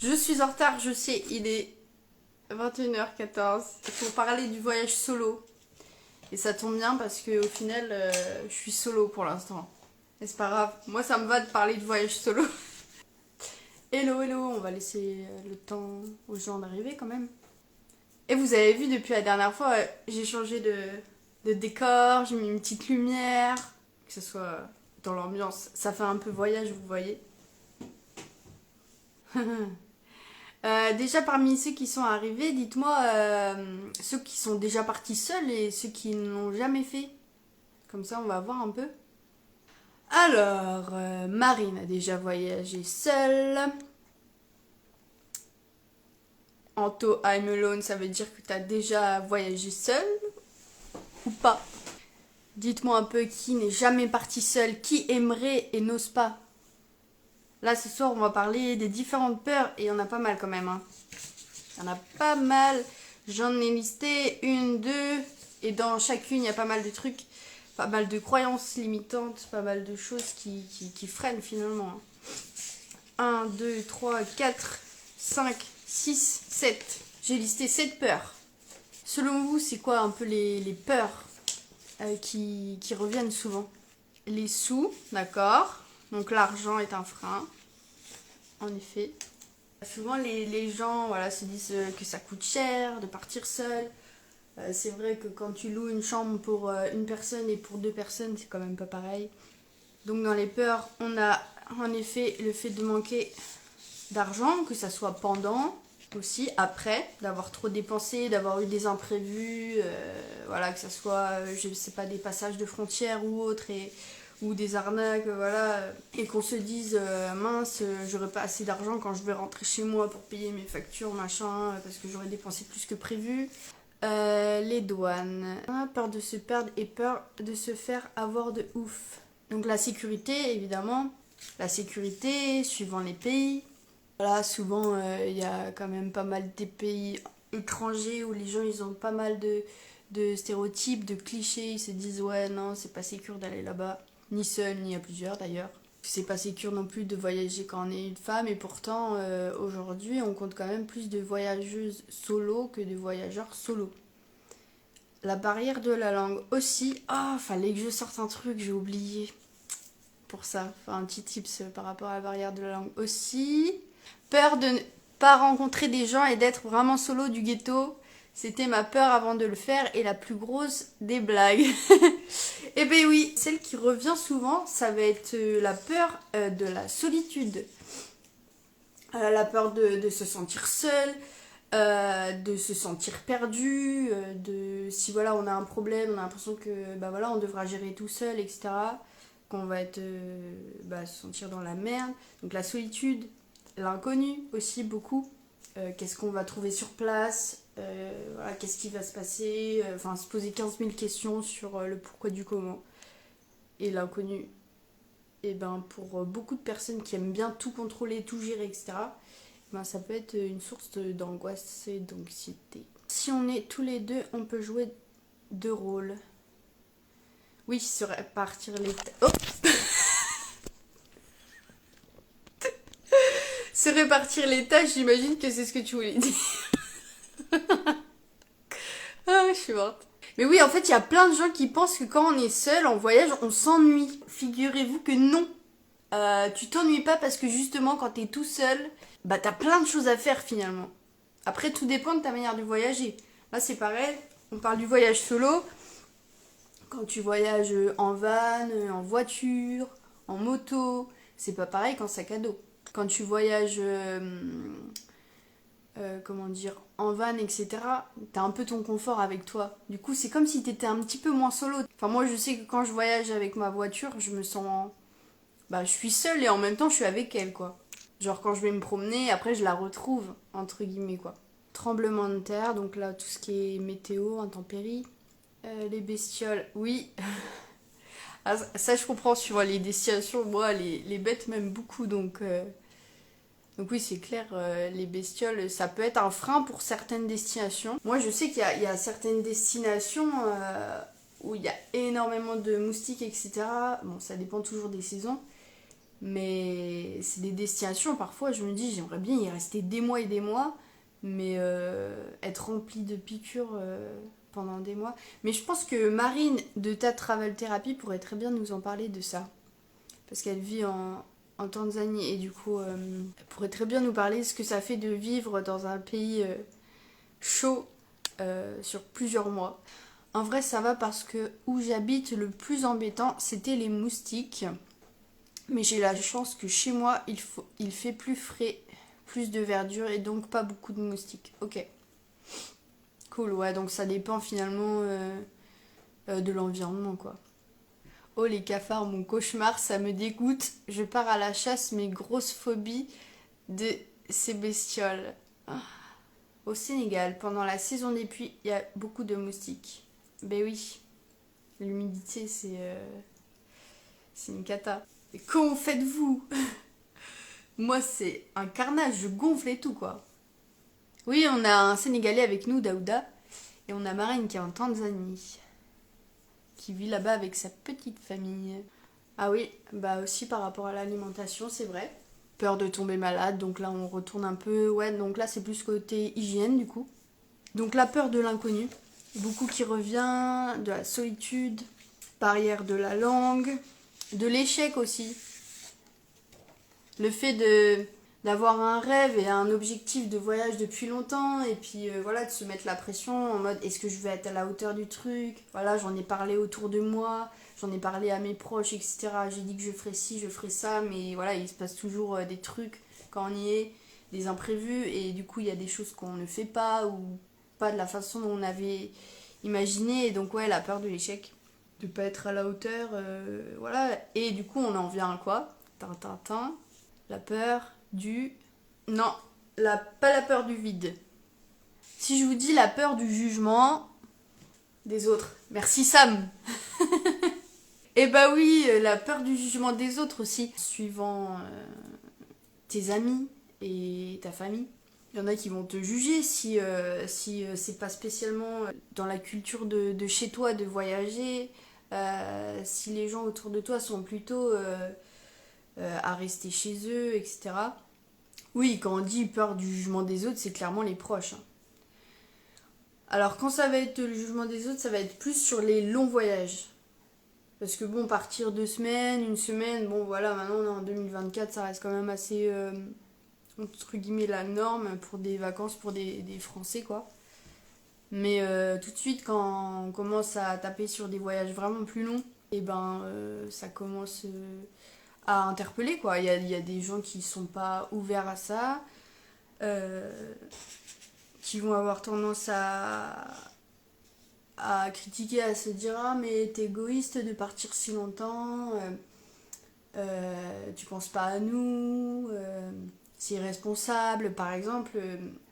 Je suis en retard, je sais, il est 21h14. Il faut parler du voyage solo. Et ça tombe bien parce que au final, je suis solo pour l'instant. Et c'est pas grave, moi ça me va de parler de voyage solo. Hello, hello, on va laisser le temps aux gens d'arriver quand même. Et vous avez vu depuis la dernière fois, j'ai changé de décor, j'ai mis une petite lumière, que ce soit dans l'ambiance. Ça fait un peu voyage, vous voyez. Déjà parmi ceux qui sont arrivés, dites-moi ceux qui sont déjà partis seuls et ceux qui ne l'ont jamais fait. Comme ça, on va voir un peu. Alors, Marine a déjà voyagé seule. Anto, I'm alone, ça veut dire que tu as déjà voyagé seule ou pas? Dites-moi un peu qui n'est jamais parti seul, qui aimerait et n'ose pas. Là, ce soir, on va parler des différentes peurs et il y en a pas mal quand même. Hein. Il y en a pas mal. J'en ai listé une, deux, et dans chacune, il y a pas mal de trucs, pas mal de croyances limitantes, pas mal de choses qui freinent finalement. 1, 2, 3, 4, 5, 6, 7. J'ai listé 7 peurs. Selon vous, c'est quoi un peu les peurs qui reviennent souvent? Les sous, d'accord. Donc l'argent est un frein, en effet. Souvent les gens voilà, se disent que ça coûte cher de partir seul. C'est vrai que quand tu loues une chambre pour une personne et pour deux personnes, c'est quand même pas pareil. Donc dans les peurs, on a en effet le fait de manquer d'argent, que ça soit pendant, aussi après, d'avoir trop dépensé, d'avoir eu des imprévus, voilà, que ça soit, je sais pas, des passages de frontières ou autres, ou des arnaques, voilà, et qu'on se dise, mince, j'aurai pas assez d'argent quand je vais rentrer chez moi pour payer mes factures, machin, parce que j'aurais dépensé plus que prévu. Les douanes. Peur de se perdre et peur de se faire avoir de ouf. Donc la sécurité, évidemment. La sécurité, suivant les pays. Voilà, souvent, il y a quand même pas mal des pays étrangers où les gens, ils ont pas mal de stéréotypes, de clichés. Ils se disent, ouais, non, c'est pas sécure d'aller là-bas. Ni seul, ni à plusieurs, d'ailleurs. C'est pas sécure non plus de voyager quand on est une femme. Et pourtant, aujourd'hui, on compte quand même plus de voyageuses solo que de voyageurs solo. La barrière de la langue aussi. Ah, fallait que je sorte un truc, j'ai oublié. Pour ça, enfin, un petit tips par rapport à la barrière de la langue aussi. Peur de ne pas rencontrer des gens et d'être vraiment solo du ghetto. C'était ma peur avant de le faire et la plus grosse des blagues. Eh ben oui, celle qui revient souvent, ça va être la peur de la solitude. La peur de se sentir seul, de se sentir perdu, si voilà on a un problème, on a l'impression que bah voilà on devra gérer tout seul, etc. Qu'on va être se sentir dans la merde. Donc la solitude, l'inconnu aussi beaucoup. Qu'est-ce qu'on va trouver sur place, voilà, qu'est-ce qui va se passer, enfin se poser 15 000 questions sur le pourquoi du comment. Et l'inconnu, et ben pour beaucoup de personnes qui aiment bien tout contrôler, tout gérer, etc., ben ça peut être une source d'angoisse et d'anxiété. Si on est tous les deux, on peut jouer deux rôles. Oui, se répartir les tâches. Oh Se répartir les tâches, j'imagine que c'est ce que tu voulais dire. Ah, je suis morte. Mais oui, en fait, il y a plein de gens qui pensent que quand on est seul en voyage, on s'ennuie. Figurez-vous que non. Tu t'ennuies pas parce que justement, quand t'es tout seul, bah t'as plein de choses à faire finalement. Après, tout dépend de ta manière de voyager. Là, c'est pareil. On parle du voyage solo. Quand tu voyages en van, en voiture, en moto, c'est pas pareil qu'en sac à dos. Quand tu voyages, comment dire, en van, etc., t'as un peu ton confort avec toi. Du coup, c'est comme si t'étais un petit peu moins solo. Enfin, moi, je sais que quand je voyage avec ma voiture, je me sens... Bah, je suis seule et en même temps, je suis avec elle, quoi. Genre, quand je vais me promener, après, je la retrouve, entre guillemets, quoi. Tremblement de terre, donc là, tout ce qui est météo, intempéries. Les bestioles, oui. Ah, ça, je comprends, suivant les destinations. Moi, les bêtes m'aiment beaucoup, donc oui, c'est clair, les bestioles, ça peut être un frein pour certaines destinations. Moi, je sais qu'il y a certaines destinations où il y a énormément de moustiques, etc. Bon, ça dépend toujours des saisons. Mais c'est des destinations, parfois je me dis j'aimerais bien y rester des mois et des mois, mais être rempli de piqûres pendant des mois. Mais je pense que Marine de Ta Travel Therapy pourrait très bien nous en parler de ça. Parce qu'elle vit en Tanzanie et du coup elle pourrait très bien nous parler de ce que ça fait de vivre dans un pays chaud sur plusieurs mois. En vrai ça va parce que où j'habite le plus embêtant c'était les moustiques. Mais j'ai la chance que chez moi il fait plus frais, plus de verdure et donc pas beaucoup de moustiques. Ok, cool, ouais, donc ça dépend finalement de l'environnement quoi. Oh les cafards, mon cauchemar, ça me dégoûte. Je pars à la chasse, mes grosses phobies de ces bestioles. Ah. Au Sénégal, pendant la saison des pluies, il y a beaucoup de moustiques. Ben oui, l'humidité c'est une cata. Et comment faites-vous? Moi c'est un carnage, je gonfle et tout quoi. Oui, on a un Sénégalais avec nous, Daouda, et on a Marine qui est en Tanzanie, qui vit là-bas avec sa petite famille. Ah oui, bah aussi par rapport à l'alimentation, c'est vrai. Peur de tomber malade, donc là on retourne un peu. Ouais, donc là c'est plus côté hygiène du coup. Donc la peur de l'inconnu, beaucoup qui revient, de la solitude, barrière de la langue, de l'échec aussi. Le fait d'avoir un rêve et un objectif de voyage depuis longtemps et puis voilà de se mettre la pression en mode est-ce que je vais être à la hauteur du truc, voilà j'en ai parlé autour de moi, j'en ai parlé à mes proches etc, j'ai dit que je ferais ci, je ferais ça mais voilà il se passe toujours des trucs quand on y est, des imprévus et du coup il y a des choses qu'on ne fait pas ou pas de la façon dont on avait imaginé et donc ouais la peur de l'échec, de pas être à la hauteur, voilà et du coup on en vient à quoi? Tintin. La peur du... Non, pas la peur du vide. Si je vous dis la peur du jugement des autres. Merci Sam. Eh bah oui, la peur du jugement des autres aussi. Suivant tes amis et ta famille. Il y en a qui vont te juger si c'est pas spécialement dans la culture de chez toi de voyager. Si les gens autour de toi sont plutôt à rester chez eux, etc. Oui, quand on dit peur du jugement des autres, c'est clairement les proches. Hein. Alors quand ça va être le jugement des autres, ça va être plus sur les longs voyages. Parce que bon, partir 2 semaines, une semaine, bon voilà, maintenant on est en 2024, ça reste quand même assez, entre guillemets, la norme pour des vacances pour des Français, quoi. Mais tout de suite, quand on commence à taper sur des voyages vraiment plus longs, et ben ça commence à interpeller, quoi. Il y a des gens qui sont pas ouverts à ça. Euh, qui vont avoir tendance à critiquer, à se dire ah mais t'es égoïste de partir si longtemps, tu penses pas à nous, c'est irresponsable. Par exemple,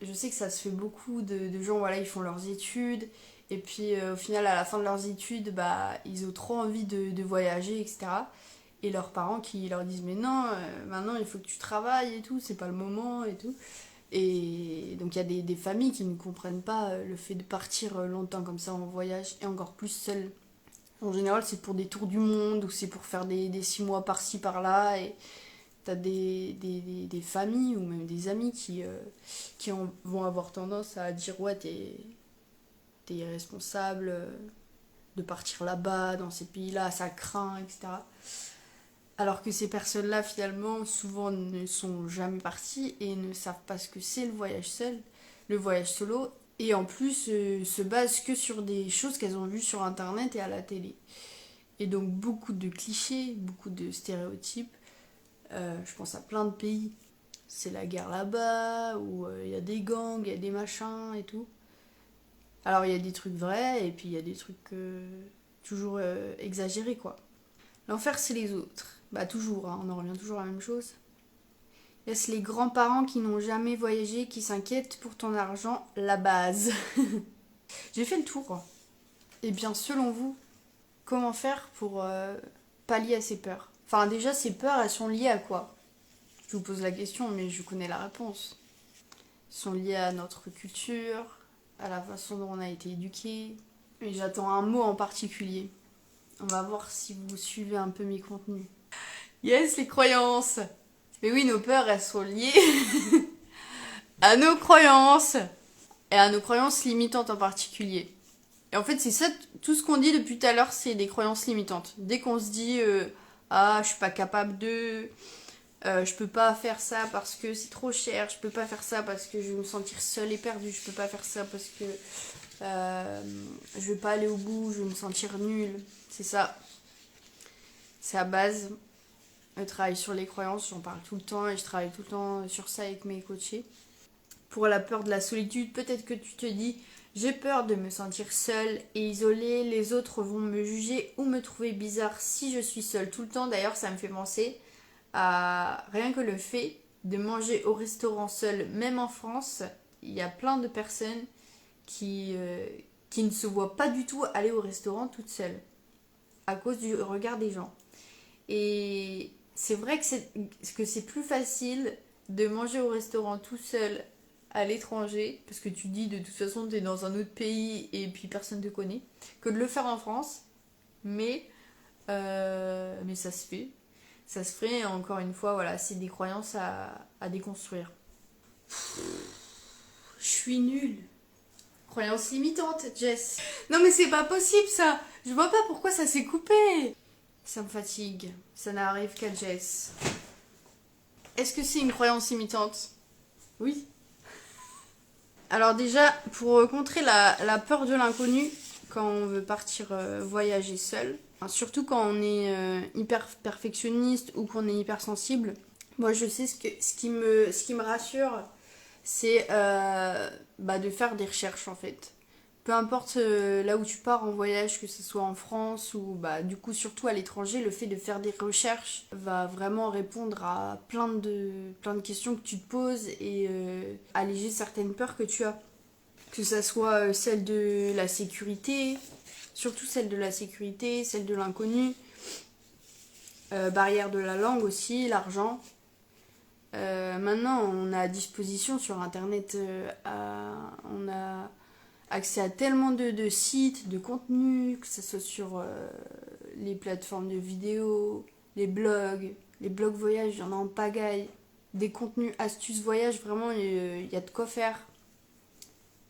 je sais que ça se fait beaucoup de gens, voilà, ils font leurs études et puis au final à la fin de leurs études, bah ils ont trop envie de voyager, etc. Et leurs parents qui leur disent mais non, maintenant il faut que tu travailles et tout, c'est pas le moment et tout. Et donc il y a des familles qui ne comprennent pas le fait de partir longtemps comme ça en voyage et encore plus seul. En général, c'est pour des tours du monde ou c'est pour faire des 6 mois par-ci par-là. Et t'as des familles ou même des amis qui vont avoir tendance à dire ouais, t'es irresponsable de partir là-bas, dans ces pays-là, ça craint, etc. Alors que ces personnes-là, finalement, souvent ne sont jamais parties et ne savent pas ce que c'est le voyage seul, le voyage solo, et en plus se basent que sur des choses qu'elles ont vues sur Internet et à la télé. Et donc beaucoup de clichés, beaucoup de stéréotypes. Je pense à plein de pays. C'est la guerre là-bas, où il y a des gangs, il y a des machins et tout. Alors il y a des trucs vrais, et puis il y a des trucs toujours exagérés, quoi. L'enfer, c'est les autres. Bah toujours, hein, on en revient toujours à la même chose. Est-ce les grands-parents qui n'ont jamais voyagé, qui s'inquiètent pour ton argent? La base. J'ai fait le tour. Et bien, selon vous, comment faire pour pallier à ces peurs? Enfin, déjà, ces peurs, elles sont liées à quoi? Je vous pose la question, mais je connais la réponse. Elles sont liées à notre culture, à la façon dont on a été éduqué. Et j'attends un mot en particulier. On va voir si vous suivez un peu mes contenus. Yes, les croyances. Mais oui, nos peurs, elles sont liées à nos croyances. Et à nos croyances limitantes en particulier. Et en fait, c'est ça, tout ce qu'on dit depuis tout à l'heure, c'est des croyances limitantes. Dès qu'on se dit ah, je suis pas capable de, je peux pas faire ça parce que c'est trop cher, je peux pas faire ça parce que je vais me sentir seule et perdue, je peux pas faire ça parce que je vais pas aller au bout, je vais me sentir nulle. C'est ça. C'est à base. Le travail sur les croyances, j'en parle tout le temps et je travaille tout le temps sur ça avec mes coachés. Pour la peur de la solitude, peut-être que tu te dis j'ai peur de me sentir seule et isolée, les autres vont me juger ou me trouver bizarre si je suis seule tout le temps. D'ailleurs, ça me fait penser à rien que le fait de manger au restaurant seule, même en France, il y a plein de personnes qui ne se voient pas du tout aller au restaurant toute seule à cause du regard des gens. Et c'est vrai que c'est plus facile de manger au restaurant tout seul à l'étranger, parce que tu dis de toute façon tu es dans un autre pays et puis personne ne te connaît, que de le faire en France. Mais ça se fait. Ça se ferait, encore une fois, voilà, c'est des croyances à déconstruire. Je suis nulle. Croyance limitante, Jess. Non mais c'est pas possible ça. Je vois pas pourquoi ça s'est coupé. Ça me fatigue. Ça n'arrive qu'à Jess. Est-ce que c'est une croyance limitante? Oui. Alors déjà, pour contrer la peur de l'inconnu, quand on veut partir voyager seul, enfin, surtout quand on est hyper perfectionniste ou qu'on est hyper sensible, moi je sais ce qui me rassure, c'est de faire des recherches en fait. Peu importe là où tu pars en voyage, que ce soit en France ou du coup surtout à l'étranger, le fait de faire des recherches va vraiment répondre à plein de questions que tu te poses et alléger certaines peurs que tu as. Que ça soit celle de la sécurité, surtout celle de la sécurité, celle de l'inconnu, barrière de la langue aussi, l'argent. Maintenant, on a à disposition sur Internet, on a accès à tellement de sites, de contenus, que ce soit sur les plateformes de vidéos, les blogs voyage, il y en a en pagaille, des contenus astuces voyage, vraiment, il y a de quoi faire.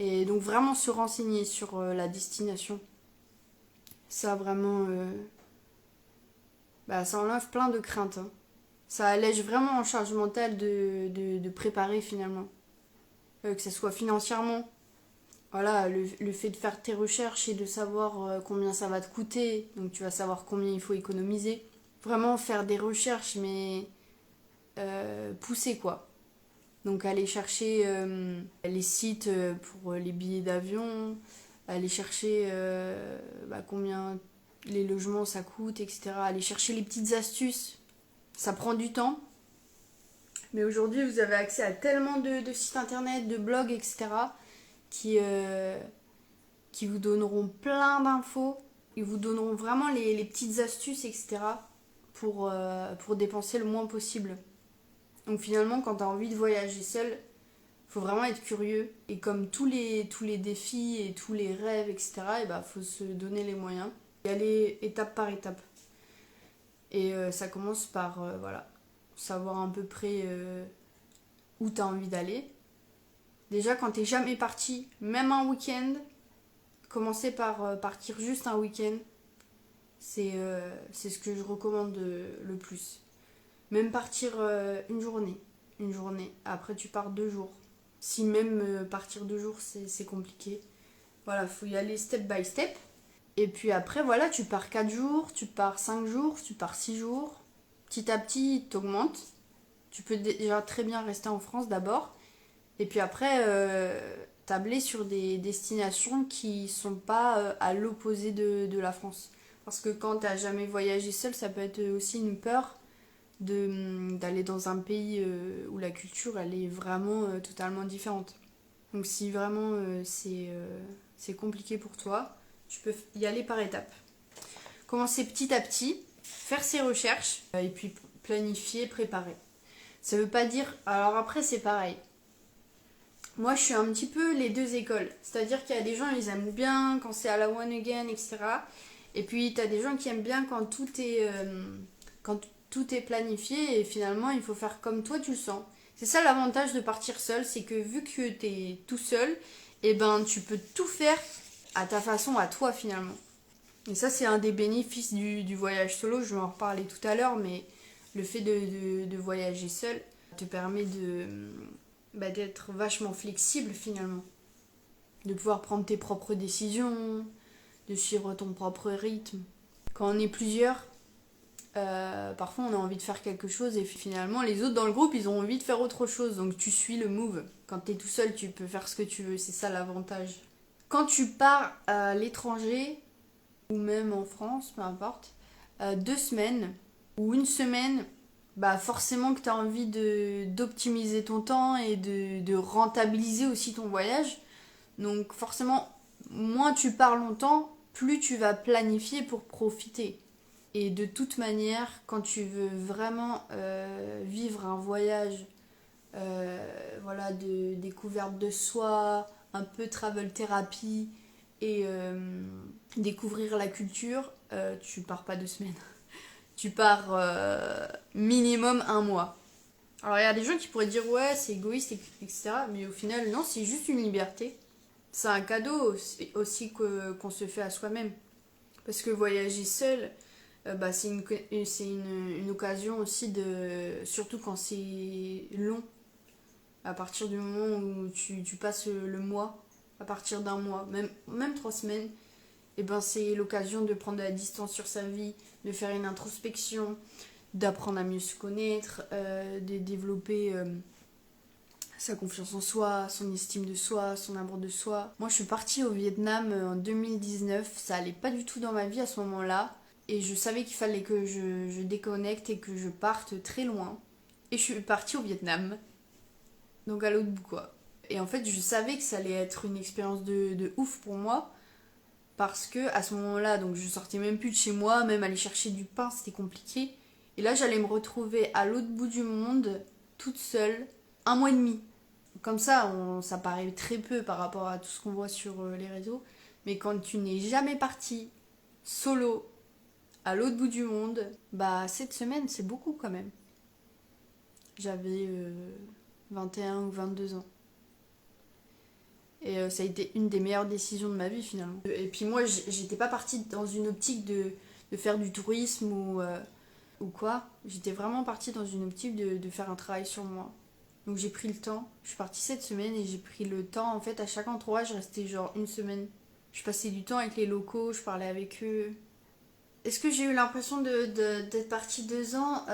Et donc vraiment se renseigner sur la destination. Ça vraiment... ça enlève plein de craintes. Hein. Ça allège vraiment en charge mentale de préparer finalement. Que ce soit financièrement. Voilà, le fait de faire tes recherches et de savoir combien ça va te coûter. Donc tu vas savoir combien il faut économiser. Vraiment faire des recherches mais poussées quoi. Donc aller chercher les sites pour les billets d'avion, aller chercher combien les logements ça coûte, etc. Aller chercher les petites astuces. Ça prend du temps. Mais aujourd'hui, vous avez accès à tellement de sites internet, de blogs, etc. qui vous donneront plein d'infos. Ils vous donneront vraiment les petites astuces, etc. pour dépenser le moins possible. Donc finalement, quand tu as envie de voyager seul, faut vraiment être curieux. Et comme tous les défis et tous les rêves, etc., faut se donner les moyens. Y aller étape par étape. Et ça commence par, savoir à peu près où tu as envie d'aller. Déjà, quand t'es jamais parti, même un week-end, commencer par partir juste un week-end. C'est ce que je recommande le plus. Même partir une journée. Après, tu pars 2 jours. Si même partir 2 jours, c'est compliqué. Voilà, faut y aller step by step. Et puis après, voilà, tu pars 4 jours, tu pars 5 jours, tu pars 6 jours. Petit à petit, t'augmentes. Tu peux déjà très bien rester en France d'abord. Et puis après, tabler sur des destinations qui sont pas à l'opposé de la France. Parce que quand t'as jamais voyagé seul, ça peut être aussi une peur d'aller dans un pays où la culture elle est vraiment totalement différente. Donc si vraiment c'est compliqué pour toi, tu peux y aller par étapes. Commencer petit à petit, faire ses recherches et puis planifier, préparer. Ça veut pas dire... Alors après c'est pareil. Moi je suis un petit peu les deux écoles. C'est-à-dire qu'il y a des gens ils aiment bien quand c'est à la one again, etc. Et puis t'as des gens qui aiment bien quand tout est... quand tout est planifié et finalement il faut faire comme toi tu le sens. C'est ça l'avantage de partir seul, c'est que vu que t'es tout seul, et ben tu peux tout faire à ta façon, à toi finalement. Et ça c'est un des bénéfices du voyage solo, je vais en reparler tout à l'heure, mais le fait de voyager seul te permet d'être vachement flexible finalement. De pouvoir prendre tes propres décisions, de suivre ton propre rythme. Quand on est plusieurs, parfois on a envie de faire quelque chose et finalement les autres dans le groupe ils ont envie de faire autre chose, donc tu suis le move. Quand t'es tout seul tu peux faire ce que tu veux, c'est ça l'avantage. Quand tu pars à l'étranger ou même en France, peu importe, 2 semaines ou une semaine, bah forcément que tu as envie d'optimiser ton temps et de rentabiliser aussi ton voyage. Donc forcément, moins tu pars longtemps, plus tu vas planifier pour profiter. Et de toute manière, quand tu veux vraiment vivre un voyage voilà, de découverte de soi, un peu travel thérapie et découvrir la culture, tu pars pas 2 semaines. Tu pars minimum un mois. Alors il y a des gens qui pourraient dire ouais c'est égoïste etc. Mais au final non, c'est juste une liberté. C'est un cadeau aussi qu'on se fait à soi-même. Parce que voyager seul, c'est une occasion aussi de... Surtout quand c'est long. À partir du moment où tu passes le mois, à partir d'un mois, même 3 semaines, et ben c'est l'occasion de prendre de la distance sur sa vie, de faire une introspection, d'apprendre à mieux se connaître, de développer sa confiance en soi, son estime de soi, son amour de soi. Moi je suis partie au Vietnam en 2019, ça allait pas du tout dans ma vie à ce moment-là, et je savais qu'il fallait que je déconnecte et que je parte très loin. Et je suis partie au Vietnam, donc à l'autre bout quoi. Et en fait je savais que ça allait être une expérience de ouf pour moi, parce que à ce moment-là, donc je sortais même plus de chez moi, même aller chercher du pain, c'était compliqué. Et là, j'allais me retrouver à l'autre bout du monde, toute seule, un mois et demi. Comme ça, ça paraît très peu par rapport à tout ce qu'on voit sur les réseaux. Mais quand tu n'es jamais parti solo à l'autre bout du monde, bah cette semaine, c'est beaucoup quand même. J'avais 21 ou 22 ans. Et ça a été une des meilleures décisions de ma vie finalement. Et puis moi, j'étais pas partie dans une optique de faire du tourisme ou quoi. J'étais vraiment partie dans une optique de faire un travail sur moi. Donc j'ai pris le temps. Je suis partie cette semaine et j'ai pris le temps. En fait, à chaque endroit, je restais genre une semaine. Je passais du temps avec les locaux, je parlais avec eux. Est-ce que j'ai eu l'impression d'être partie 2 ans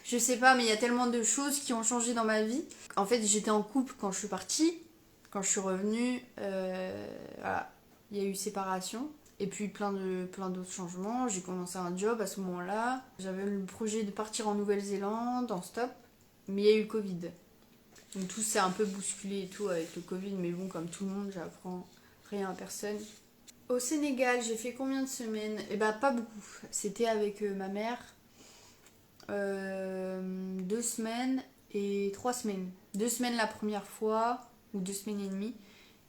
Je sais pas, mais il y a tellement de choses qui ont changé dans ma vie. En fait, j'étais en couple quand je suis partie. Quand je suis revenue, voilà, il y a eu séparation. Et puis plein d'autres changements. J'ai commencé un job à ce moment-là. J'avais le projet de partir en Nouvelle-Zélande, en stop. Mais il y a eu le Covid. Donc tout s'est un peu bousculé et tout avec le Covid. Mais bon, comme tout le monde, j'apprends rien à personne. Au Sénégal, j'ai fait combien de semaines? Eh ben, pas beaucoup. C'était avec ma mère. 2 semaines et 3 semaines. 2 semaines la première fois, ou 2 semaines et demie,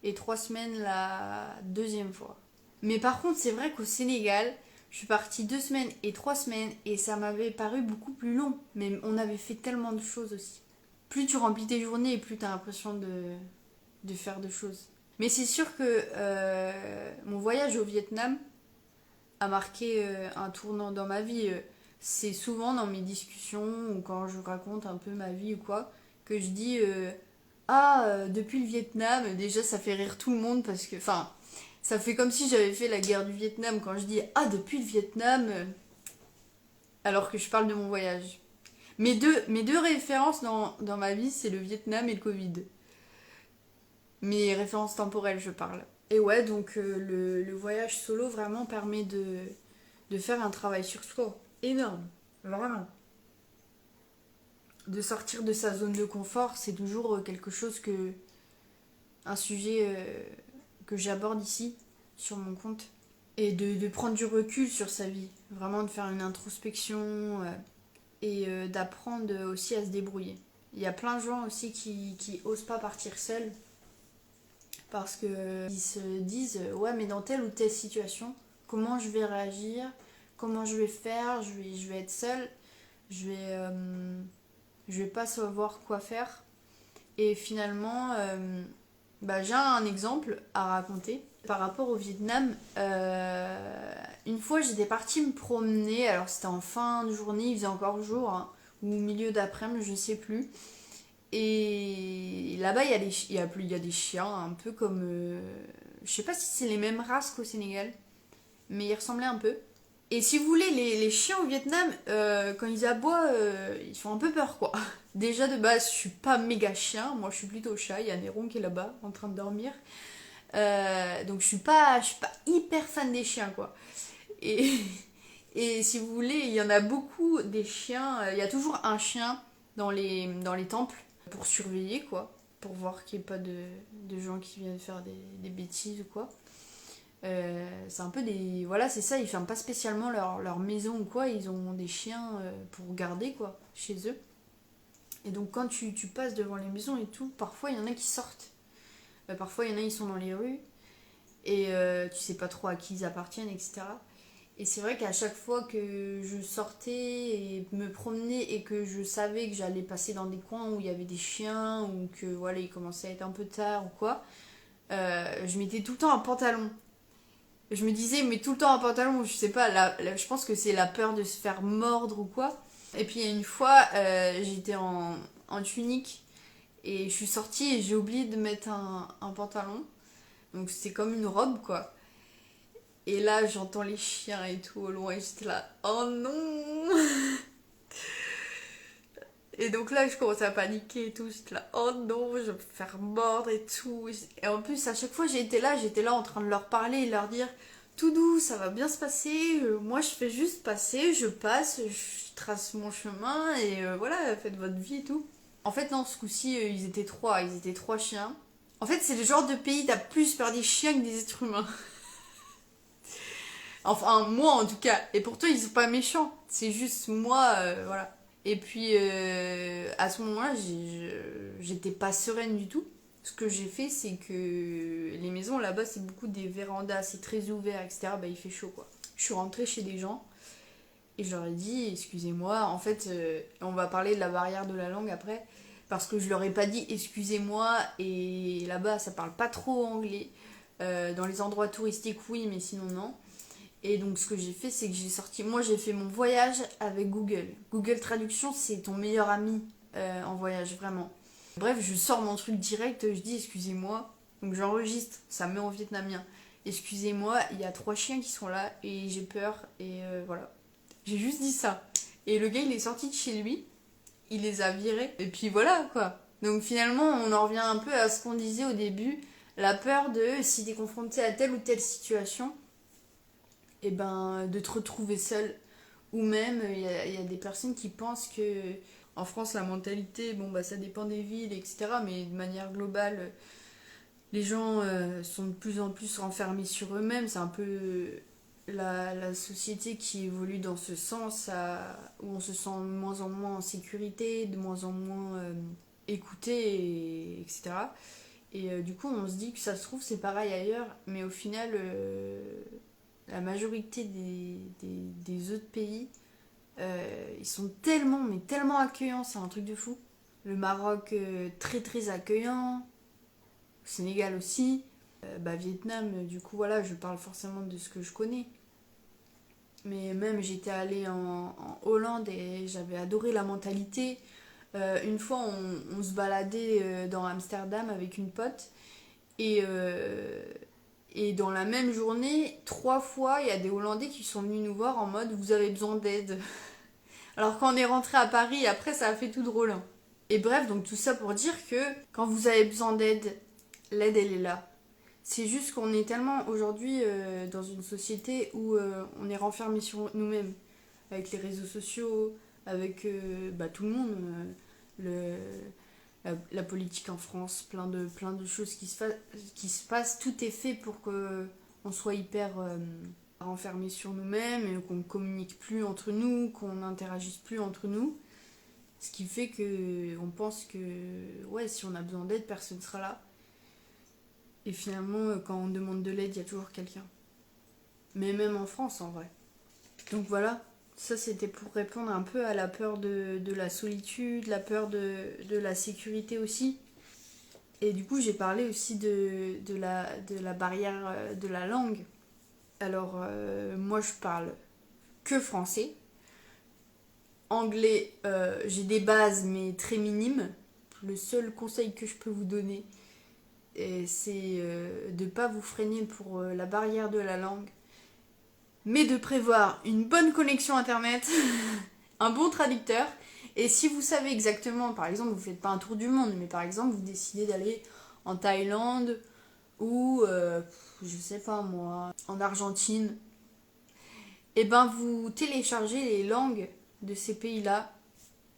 et 3 semaines la deuxième fois. Mais par contre, c'est vrai qu'au Sénégal, je suis partie 2 semaines et 3 semaines, et ça m'avait paru beaucoup plus long. Mais on avait fait tellement de choses aussi. Plus tu remplis tes journées, et plus tu as l'impression de faire de choses. Mais c'est sûr que mon voyage au Vietnam a marqué un tournant dans ma vie. C'est souvent dans mes discussions ou quand je raconte un peu ma vie ou quoi, que je dis depuis le Vietnam, déjà ça fait rire tout le monde parce que, enfin, ça fait comme si j'avais fait la guerre du Vietnam quand je dis depuis le Vietnam, alors que je parle de mon voyage. Mes deux références dans ma vie, c'est le Vietnam et le Covid. Mes références temporelles, je parle. Et ouais, donc le voyage solo vraiment permet de faire un travail sur soi. Énorme, vraiment. De sortir de sa zone de confort, c'est toujours quelque chose un sujet que j'aborde ici, sur mon compte. Et de prendre du recul sur sa vie. Vraiment de faire une introspection et d'apprendre aussi à se débrouiller. Il y a plein de gens aussi qui osent pas partir seuls parce qu'ils se disent ouais mais dans telle ou telle situation comment je vais réagir, comment je vais faire, je vais être seule. je vais pas savoir quoi faire. Et finalement, j'ai un exemple à raconter. Par rapport au Vietnam, une fois j'étais partie me promener, alors c'était en fin de journée, il faisait encore jour, hein, ou au milieu d'après-midi, je sais plus. Et là-bas, il y a des chiens, un peu comme. Je sais pas si c'est les mêmes races qu'au Sénégal, mais ils ressemblaient un peu. Et si vous voulez, les chiens au Vietnam, quand ils aboient, ils font un peu peur, quoi. Déjà de base, je suis pas méga chien, moi je suis plutôt chat. Il y a Néron qui est là-bas, en train de dormir. Donc je suis pas hyper fan des chiens, quoi. Et, et si vous voulez, il y en a beaucoup des chiens. Il y a toujours un chien dans les temples pour surveiller, quoi. Pour voir qu'il n'y ait pas de gens qui viennent faire des bêtises ou quoi. C'est un peu des. Voilà, c'est ça, ils ferment pas spécialement leur maison ou quoi, ils ont des chiens pour garder, quoi, chez eux. Et donc, quand tu passes devant les maisons et tout, parfois il y en a qui sortent. Parfois il y en a, ils sont dans les rues, et tu sais pas trop à qui ils appartiennent, etc. Et c'est vrai qu'à chaque fois que je sortais et me promenais et que je savais que j'allais passer dans des coins où il y avait des chiens ou que voilà, il commençait à être un peu tard ou quoi, je mettais tout le temps un pantalon. Je me disais, mais tout le temps un pantalon, je sais pas, je pense que c'est la peur de se faire mordre ou quoi. Et puis il y a une fois, j'étais en tunique et je suis sortie et j'ai oublié de mettre un pantalon. Donc c'est comme une robe, quoi. Et là, j'entends les chiens et tout au loin et j'étais là, oh non. Et donc là, je commençais à paniquer et tout. J'étais là, oh non, je vais me faire mordre et tout. Et en plus, à chaque fois j'étais là en train de leur parler et leur dire, tout doux, ça va bien se passer. Moi, je fais juste passer, je passe, je trace mon chemin et voilà, faites votre vie et tout. En fait, non, ce coup-ci, ils étaient trois chiens. En fait, c'est le genre de pays, t'as plus peur des chiens que des êtres humains. Enfin, moi en tout cas. Et pourtant, ils sont pas méchants. C'est juste moi, voilà. Et puis, à ce moment-là, j'étais pas sereine du tout. Ce que j'ai fait, c'est que les maisons là-bas, c'est beaucoup des vérandas, c'est très ouvert, etc. Bah, il fait chaud, quoi. Je suis rentrée chez des gens et je leur ai dit, excusez-moi, en fait, on va parler de la barrière de la langue après, parce que je leur ai pas dit excusez-moi, et là-bas, ça parle pas trop anglais. Dans les endroits touristiques, oui, mais sinon, non. Et donc ce que j'ai fait, c'est que j'ai fait mon voyage avec Google. Google Traduction, c'est ton meilleur ami en voyage, vraiment. Bref, je sors mon truc direct, je dis excusez-moi. Donc j'enregistre, ça met en vietnamien. Excusez-moi, il y a trois chiens qui sont là et j'ai peur et voilà. J'ai juste dit ça. Et le gars, il est sorti de chez lui, il les a virés et puis voilà quoi. Donc finalement, on en revient un peu à ce qu'on disait au début, la peur de si t'es confronté à telle ou telle situation, et ben de te retrouver seul. Ou même il y a des personnes qui pensent que en France la mentalité, bon bah ça dépend des villes, etc. Mais de manière globale, les gens sont de plus en plus renfermés sur eux-mêmes. C'est un peu la société qui évolue dans ce sens, où on se sent de moins en moins en sécurité, de moins en moins écouté, etc. Et du coup, on se dit que ça se trouve, c'est pareil ailleurs, mais au final, la majorité des autres pays, ils sont tellement, mais tellement accueillants, c'est un truc de fou. Le Maroc, très très accueillant. Sénégal aussi. Vietnam, du coup, voilà, je parle forcément de ce que je connais. Mais même, j'étais allée en Hollande et j'avais adoré la mentalité. Une fois, on se baladait dans Amsterdam avec une pote. Et, dans la même journée, 3 fois, il y a des Hollandais qui sont venus nous voir en mode vous avez besoin d'aide. Alors quand on est rentré à Paris, après ça a fait tout drôle, hein. Et bref, donc tout ça pour dire que quand vous avez besoin d'aide, l'aide elle est là. C'est juste qu'on est tellement aujourd'hui dans une société où on est renfermé sur nous-mêmes, avec les réseaux sociaux, avec tout le monde, la politique en France, plein de choses qui se passent. Tout est fait pour qu'on soit hyper renfermé sur nous-mêmes, et qu'on ne communique plus entre nous, qu'on n'interagisse plus entre nous. Ce qui fait qu'on pense que ouais, si on a besoin d'aide, personne ne sera là. Et finalement, quand on demande de l'aide, il y a toujours quelqu'un. Mais même en France, en vrai. Donc voilà, Ça, c'était pour répondre un peu à la peur de la solitude, la peur de la sécurité aussi. Et du coup, j'ai parlé aussi de la barrière de la langue. Alors, moi, je parle que français. Anglais, j'ai des bases, mais très minimes. Le seul conseil que je peux vous donner, c'est de ne pas vous freiner pour la barrière de la langue, mais de prévoir une bonne connexion internet, un bon traducteur. Et si vous savez exactement, par exemple, vous ne faites pas un tour du monde, mais par exemple, vous décidez d'aller en Thaïlande ou, je sais pas moi, en Argentine, et ben vous téléchargez les langues de ces pays-là.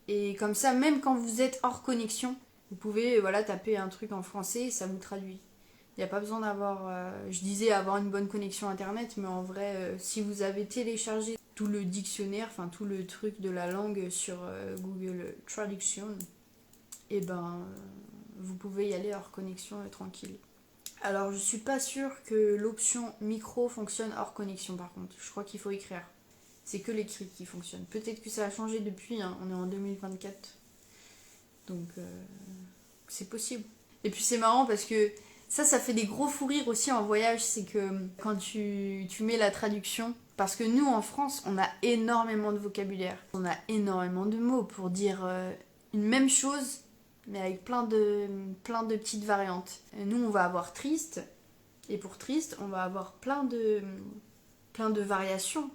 Et comme ça, même quand vous êtes hors connexion, vous pouvez voilà, taper un truc en français et ça vous traduit. Il n'y a pas besoin d'avoir, je disais avoir une bonne connexion internet, mais en vrai, si vous avez téléchargé tout le dictionnaire, enfin tout le truc de la langue sur Google Traduction, et ben vous pouvez y aller hors connexion tranquille. Alors je suis pas sûre que l'option micro fonctionne hors connexion par contre. Je crois qu'il faut écrire. C'est que l'écrit qui fonctionne. Peut-être que ça a changé depuis, hein. On est en 2024. Donc c'est possible. Et puis c'est marrant parce que ça fait des gros fous rires aussi en voyage. C'est que quand tu mets la traduction, parce que nous en France, on a énormément de vocabulaire. On a énormément de mots pour dire une même chose, mais avec plein de petites variantes. Et nous, on va avoir triste. Et pour triste, on va avoir plein de variations.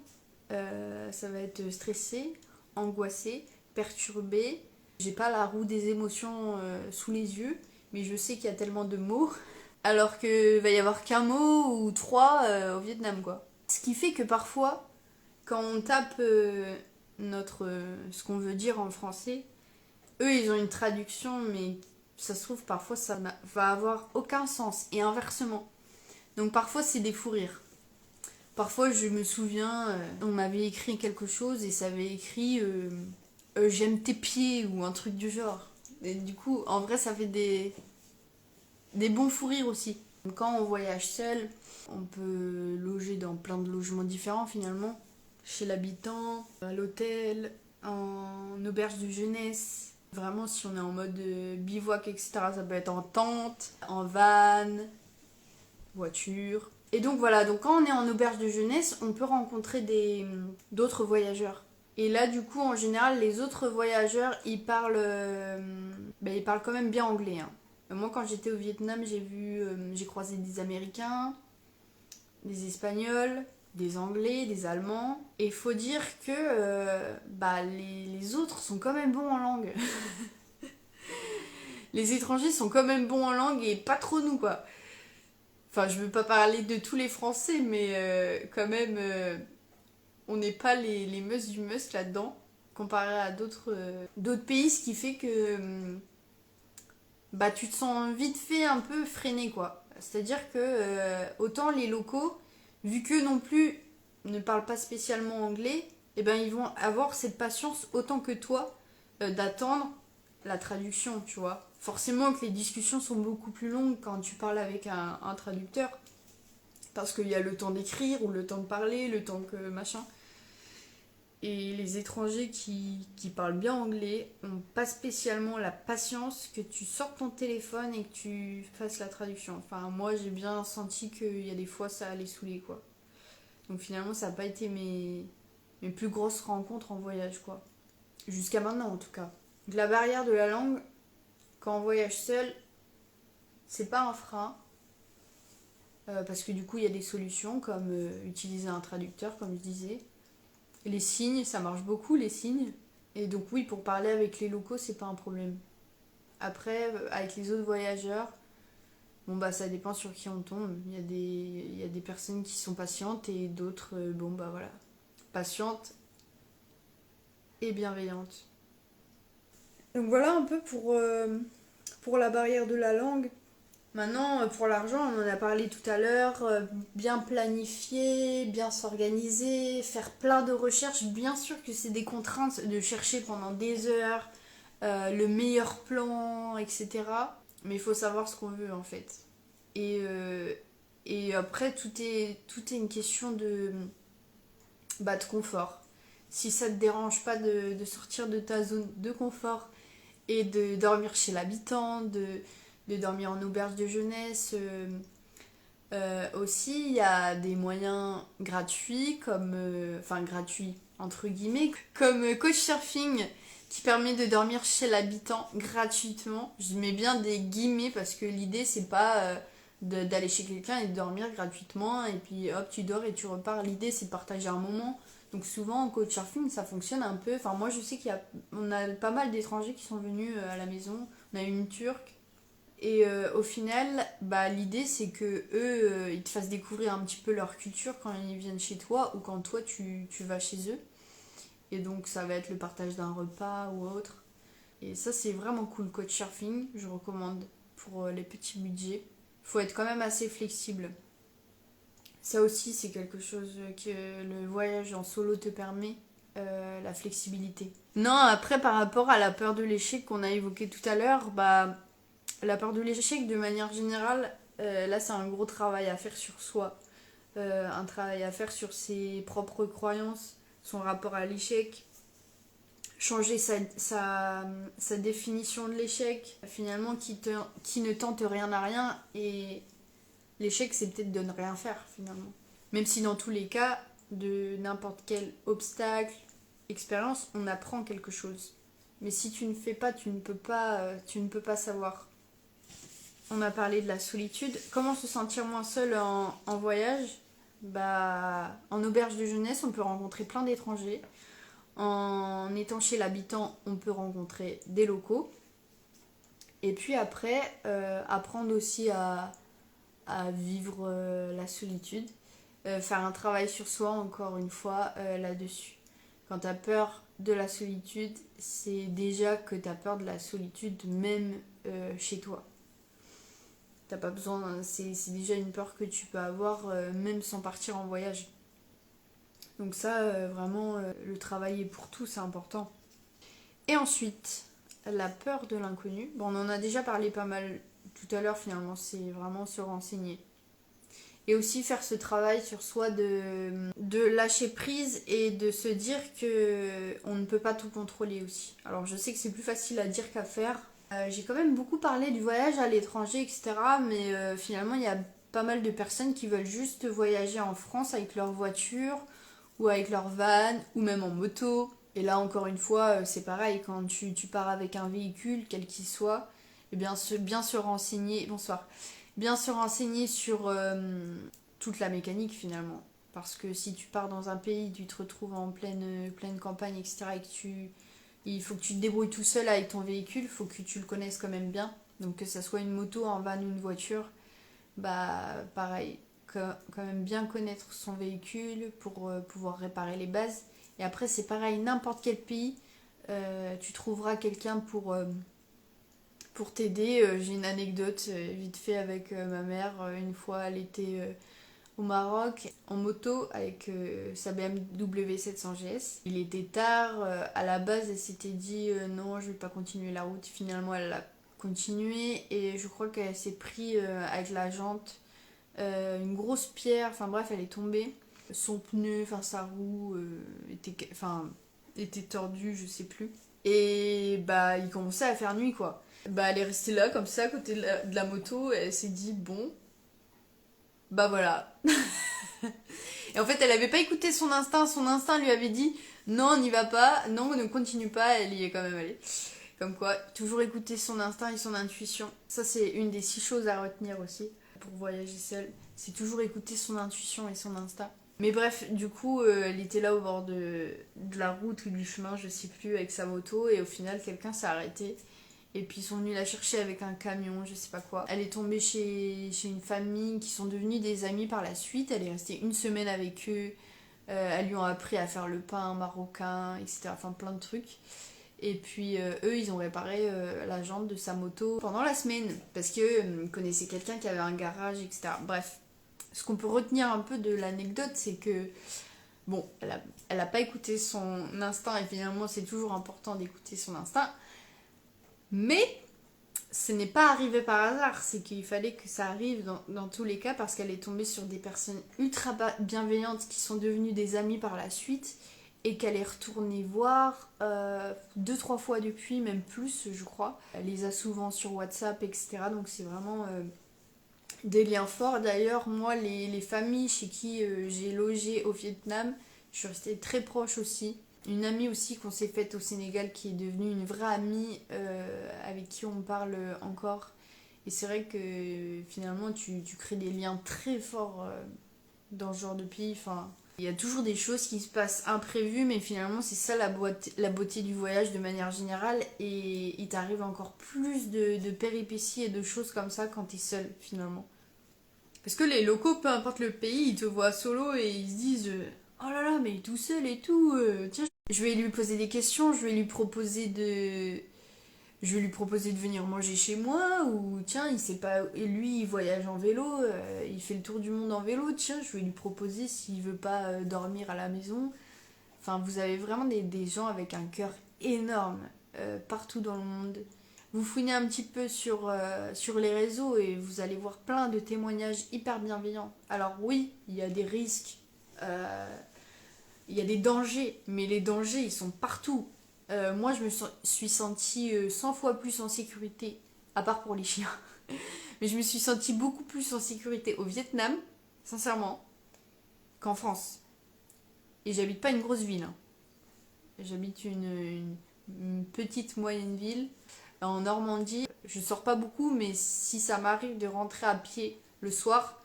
Ça va être stressé, angoissé, perturbé. J'ai pas la roue des émotions sous les yeux, mais je sais qu'il y a tellement de mots, alors qu'il va y avoir qu'un mot ou trois au Vietnam, quoi. Ce qui fait que parfois, quand on tape ce qu'on veut dire en français, eux ils ont une traduction, mais ça se trouve parfois ça va avoir aucun sens, et inversement. Donc parfois c'est des fous rires. Parfois, je me souviens, on m'avait écrit quelque chose et ça avait écrit j'aime tes pieds ou un truc du genre. Et du coup, en vrai, ça fait des bons fous rires aussi. Quand on voyage seul, on peut loger dans plein de logements différents finalement. Chez l'habitant, à l'hôtel, en auberge de jeunesse. Vraiment, si on est en mode bivouac, etc., ça peut être en tente, en van, voiture. Et donc voilà, donc quand on est en auberge de jeunesse, on peut rencontrer d'autres voyageurs. Et là, du coup, en général, les autres voyageurs, ils parlent quand même bien anglais, hein. Moi, quand j'étais au Vietnam, j'ai croisé des Américains, des Espagnols, des Anglais, des Allemands. Et il faut dire que les autres sont quand même bons en langue. Les étrangers sont quand même bons en langue et pas trop nous, quoi. Enfin, je veux pas parler de tous les Français, mais quand même, on n'est pas les mus du must là-dedans, comparé à d'autres pays, ce qui fait que tu te sens vite fait un peu freiné, quoi. C'est-à-dire que autant les locaux, vu qu'eux non plus ne parlent pas spécialement anglais, eh ben ils vont avoir cette patience autant que toi d'attendre la traduction, tu vois. Forcément que les discussions sont beaucoup plus longues quand tu parles avec un traducteur, parce qu'il y a le temps d'écrire ou le temps de parler, le temps que machin. Et les étrangers qui parlent bien anglais n'ont pas spécialement la patience que tu sortes ton téléphone et que tu fasses la traduction. Enfin, moi j'ai bien senti qu'il y a des fois ça allait saouler, quoi. Donc finalement, ça n'a pas été mes plus grosses rencontres en voyage, quoi. Jusqu'à maintenant en tout cas. Donc, la barrière de la langue, quand on voyage seul, c'est pas un frein. Parce que du coup, il y a des solutions comme utiliser un traducteur, comme je disais. Les signes, ça marche beaucoup, les signes. Et donc oui, pour parler avec les locaux, c'est pas un problème. Après, avec les autres voyageurs, ça dépend sur qui on tombe. Il y a des personnes qui sont patientes et d'autres, voilà. Patientes et bienveillantes. Donc voilà un peu pour la barrière de la langue. Maintenant, pour l'argent, on en a parlé tout à l'heure, bien planifier, bien s'organiser, faire plein de recherches. Bien sûr que c'est des contraintes de chercher pendant des heures le meilleur plan, etc. Mais il faut savoir ce qu'on veut en fait. Et après, tout est une question de confort. si ça te dérange pas de sortir de ta zone de confort et de dormir chez l'habitant, de dormir en auberge de jeunesse. Aussi, il y a des moyens gratuits, comme, enfin gratuits entre guillemets, comme Couchsurfing, qui permet de dormir chez l'habitant gratuitement. Je mets bien des guillemets parce que l'idée c'est pas d'aller chez quelqu'un et de dormir gratuitement et puis hop tu dors et tu repars. L'idée c'est de partager un moment. Donc souvent en Couchsurfing ça fonctionne un peu. Enfin moi je sais on a pas mal d'étrangers qui sont venus à la maison. On a eu une Turque. Et au final, bah, l'idée c'est que eux, ils te fassent découvrir un petit peu leur culture quand ils viennent chez toi ou quand toi tu vas chez eux. Et donc ça va être le partage d'un repas ou autre. Et ça c'est vraiment cool, Couchsurfing, je recommande pour les petits budgets. Faut être quand même assez flexible. Ça aussi c'est quelque chose que le voyage en solo te permet, la flexibilité. Non, après par rapport à la peur de l'échec qu'on a évoqué tout à l'heure, bah la peur de l'échec de manière générale, là c'est un gros travail à faire sur soi. Un travail à faire sur ses propres croyances, son rapport à l'échec, changer sa définition de l'échec, finalement qui ne tente rien à rien, et l'échec c'est peut-être de ne rien faire finalement. Même si dans tous les cas, de n'importe quel obstacle, expérience, on apprend quelque chose. Mais si tu ne fais pas, tu ne peux pas savoir. On a parlé de la solitude. Comment se sentir moins seul en voyage? Bah, en auberge de jeunesse, on peut rencontrer plein d'étrangers. En étant chez l'habitant, on peut rencontrer des locaux. Et puis après, apprendre aussi à vivre la solitude. Faire un travail sur soi, encore une fois, là-dessus. Quand tu as peur de la solitude, c'est déjà que tu as peur de la solitude même chez toi. T'as pas besoin, c'est déjà une peur que tu peux avoir même sans partir en voyage. Donc ça, vraiment, le travail est pour tout, c'est important. Et ensuite, la peur de l'inconnu. Bon, on en a déjà parlé pas mal tout à l'heure finalement, c'est vraiment se renseigner. Et aussi faire ce travail sur soi de lâcher prise et de se dire que on ne peut pas tout contrôler aussi. Alors je sais que c'est plus facile à dire qu'à faire. J'ai quand même beaucoup parlé du voyage à l'étranger, etc. Mais finalement, il y a pas mal de personnes qui veulent juste voyager en France avec leur voiture ou avec leur van ou même en moto. Et là, encore une fois, c'est pareil, quand tu pars avec un véhicule, quel qu'il soit, et bien se renseigner, bonsoir, bien se renseigner sur toute la mécanique finalement. Parce que si tu pars dans un pays, tu te retrouves en pleine campagne, etc., et que il faut que tu te débrouilles tout seul avec ton véhicule, il faut que tu le connaisses quand même bien. Donc que ça soit une moto, un van ou une voiture, bah pareil, quand même bien connaître son véhicule pour pouvoir réparer les bases. Et après c'est pareil, n'importe quel pays, tu trouveras quelqu'un pour t'aider. J'ai une anecdote vite fait avec ma mère. Une fois elle était au Maroc en moto avec sa BMW 700 GS. Il était tard, à la base elle s'était dit non je vais pas continuer la route, finalement elle a continué et je crois qu'elle s'est pris avec la jante une grosse pierre, enfin bref elle est tombée. Son pneu, enfin sa roue était tordue, je sais plus. Et bah il commençait à faire nuit quoi. Bah elle est restée là comme ça à côté de la moto et elle s'est dit bon bah voilà. Et en fait, elle avait pas écouté son instinct. Son instinct lui avait dit non, on n'y va pas, non, ne continue pas. Elle y est quand même allée. Comme quoi, toujours écouter son instinct et son intuition. Ça, c'est une des 6 choses à retenir aussi pour voyager seule. C'est toujours écouter son intuition et son instinct. Mais bref, du coup, elle était là au bord de la route ou du chemin, je sais plus, avec sa moto. Et au final, quelqu'un s'est arrêté. Et puis ils sont venus la chercher avec un camion, je sais pas quoi. Elle est tombée chez une famille qui sont devenus des amis par la suite. Elle est restée une semaine avec eux. Elles lui ont appris à faire le pain marocain, etc. Enfin plein de trucs. Et puis eux, ils ont réparé la jante de sa moto pendant la semaine. Parce qu'ils connaissaient quelqu'un qui avait un garage, etc. Bref, ce qu'on peut retenir un peu de l'anecdote, c'est que bon, elle a pas écouté son instinct. Et finalement, c'est toujours important d'écouter son instinct. Mais ce n'est pas arrivé par hasard, c'est qu'il fallait que ça arrive dans tous les cas parce qu'elle est tombée sur des personnes ultra bienveillantes qui sont devenues des amies par la suite et qu'elle est retournée voir 2-3 fois depuis, même plus je crois. Elle les a souvent sur WhatsApp, etc. Donc c'est vraiment des liens forts. D'ailleurs, moi, les familles chez qui j'ai logé au Vietnam, je suis restée très proche aussi. Une amie aussi qu'on s'est faite au Sénégal qui est devenue une vraie amie avec qui on parle encore. Et c'est vrai que finalement, tu crées des liens très forts dans ce genre de pays. Enfin, il y a toujours des choses qui se passent imprévues, mais finalement, c'est ça la beauté du voyage de manière générale. Et il t'arrive encore plus de péripéties et de choses comme ça quand t'es seul, finalement. Parce que les locaux, peu importe le pays, ils te voient solo et ils se disent oh là là, mais il est tout seul et tout. Tiens, je vais lui poser des questions, je vais lui proposer de venir manger chez moi, ou tiens, il sait pas, et lui il voyage en vélo, il fait le tour du monde en vélo, tiens, je vais lui proposer s'il veut pas dormir à la maison. Enfin, vous avez vraiment des gens avec un cœur énorme partout dans le monde. Vous fouinez un petit peu sur les réseaux et vous allez voir plein de témoignages hyper bienveillants. Alors oui, il y a des risques, il y a des dangers, mais les dangers, ils sont partout. Moi, je me suis sentie 100 fois plus en sécurité, à part pour les chiens. Mais je me suis sentie beaucoup plus en sécurité au Vietnam, sincèrement, qu'en France. Et j'habite pas une grosse ville, hein. J'habite une petite moyenne ville en Normandie. Je sors pas beaucoup, mais si ça m'arrive de rentrer à pied le soir,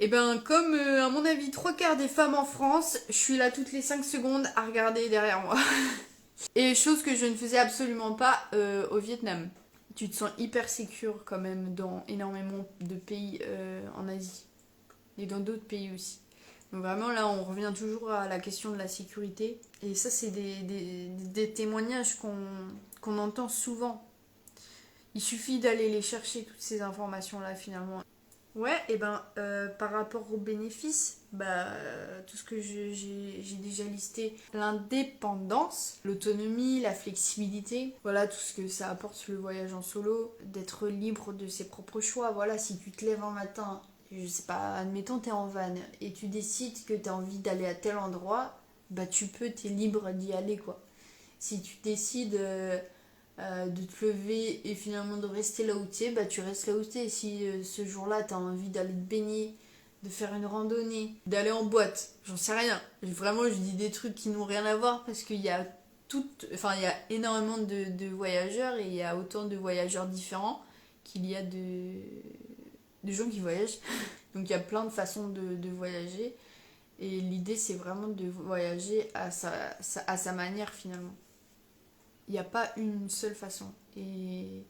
et ben comme à mon avis 3/4 des femmes en France, je suis là toutes les 5 secondes à regarder derrière moi. Et chose que je ne faisais absolument pas au Vietnam. Tu te sens hyper sécure quand même dans énormément de pays en Asie. Et dans d'autres pays aussi. Donc vraiment là on revient toujours à la question de la sécurité. Et ça c'est des témoignages qu'on entend souvent. Il suffit d'aller les chercher toutes ces informations là finalement. Ouais, et ben par rapport aux bénéfices, tout ce que j'ai déjà listé, l'indépendance, l'autonomie, la flexibilité, voilà tout ce que ça apporte le voyage en solo, d'être libre de ses propres choix. Voilà, si tu te lèves un matin, je sais pas, admettons t'es en van et tu décides que t'as envie d'aller à tel endroit, t'es libre d'y aller quoi. Si tu décides de te lever et finalement de rester là où tu es, tu restes là où tu es. Si ce jour-là, tu as envie d'aller te baigner, de faire une randonnée, d'aller en boîte, j'en sais rien. Vraiment, je dis des trucs qui n'ont rien à voir parce qu'il y a il y a énormément de voyageurs et il y a autant de voyageurs différents qu'il y a de gens qui voyagent. Donc il y a plein de façons de voyager et l'idée c'est vraiment de voyager à sa manière finalement. Il n'y a pas une seule façon. Et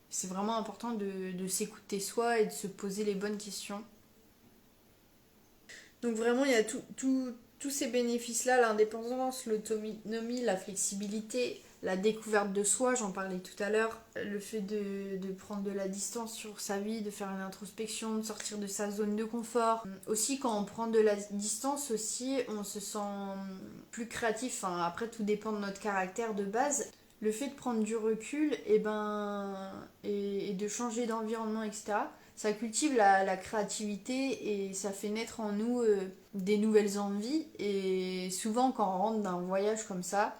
c'est vraiment important de s'écouter soi et de se poser les bonnes questions. Donc vraiment, il y a tous ces bénéfices-là, l'indépendance, l'autonomie, la flexibilité, la découverte de soi, j'en parlais tout à l'heure, le fait de prendre de la distance sur sa vie, de faire une introspection, de sortir de sa zone de confort. Aussi, quand on prend de la distance aussi, on se sent plus créatif. Enfin, après, tout dépend de notre caractère de base. Le fait de prendre du recul et de changer d'environnement, etc., ça cultive la créativité et ça fait naître en nous des nouvelles envies. Et souvent, quand on rentre d'un voyage comme ça,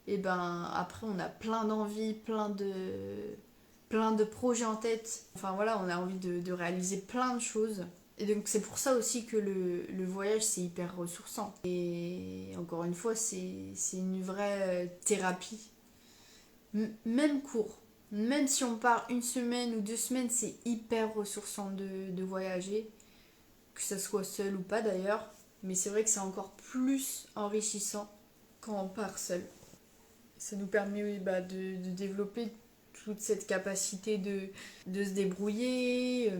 après, on a plein d'envies, plein de projets en tête. Enfin voilà, on a envie de réaliser plein de choses. Et donc, c'est pour ça aussi que le voyage, c'est hyper ressourçant. Et encore une fois, c'est une vraie thérapie. Même court. Même si on part 1 semaine ou 2 semaines, c'est hyper ressourçant de voyager, que ça soit seul ou pas d'ailleurs. Mais c'est vrai que c'est encore plus enrichissant quand on part seul. Ça nous permet de développer toute cette capacité de se débrouiller,